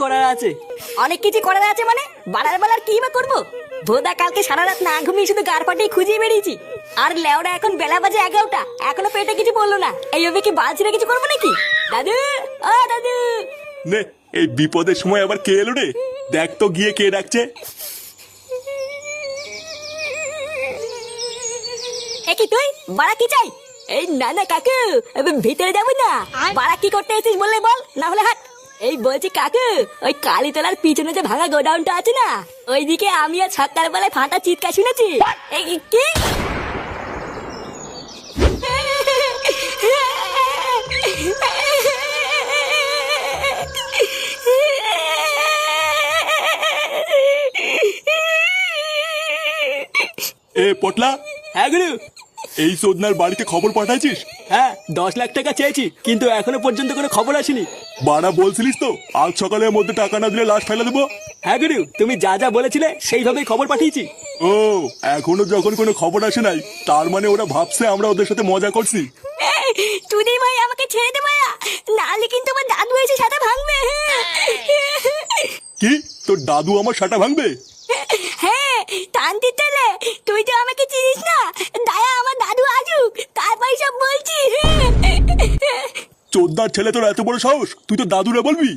করার আছে। অনেক কিছু করার আছে মানে? বাড়ার বেলার কি বা করবো? ভোদা কালকে সারা রাত না ঘুমিয়ে শুধু গার পাটিয়ে খুঁজিয়ে বেরিয়েছি। আর লেওরা এখন বেলা বাজে 11টা, এখনো পেটে কিছু বললো না। এইভাবে কি বালছিরে কিছু করবো নাকি? দাদু, ও দাদু। নে, এই বিপদের সময় আবার কে এলো রে? দেখ তো গিয়ে কে ডাকছে। এ কি তুই? বাড়া কি চাই? এই না না কাকু, ভিতরে যাবো না। বাড়া কি করতে এসেছিস বললে বল, না হলে হাট। এই বলছি কাকু, ওই কালীতলার পিছনে যে ভাঙা গোডাউনটা আছে না, ওইদিকে আমি আর সকাল বেলায় ফাটা চিৎকার শুনেছি। এই কি? এ পটলা, হ্যাঁ গুরু। এই সোদনার বাড়িতে খবর পাঠাইছিস? হ্যাঁ, 10 লাখ টাকা চেয়েছি, কিন্তু এখনো পর্যন্ত কোনো খবর আসেনি। বাড়া বলছিলিস তো আজ সকালের মধ্যে টাকা না দিলে লাশ ফেলে দেবো। হ্যাঁ গুরু, তুমি যা যা বলেছিলে সেইভাবেই খবর পাঠিয়েছি। ও, এখনো যখন কোনো খবর আসে নাই, তার মানে ওরা ভাবছে আমরা ওদের সাথে মজা করছি। তুই ভাই আমাকে ছেড়ে দে ভাইয়া, নাহলে কিন্তু আমার দাদু এসে সাথে ভাঙবে। কি, তোর দাদু আমার সাটা ভাঙবে? হ্যাঁ, টানতে চলে। তুই তো আমাকে চিনিস না। দায়া আমার দাদু আসুক, তারপরে সব বলছি। চোদ্দার ছেলে, তোর এত বড় সাহস, তুই তো দাদুরা বলবি?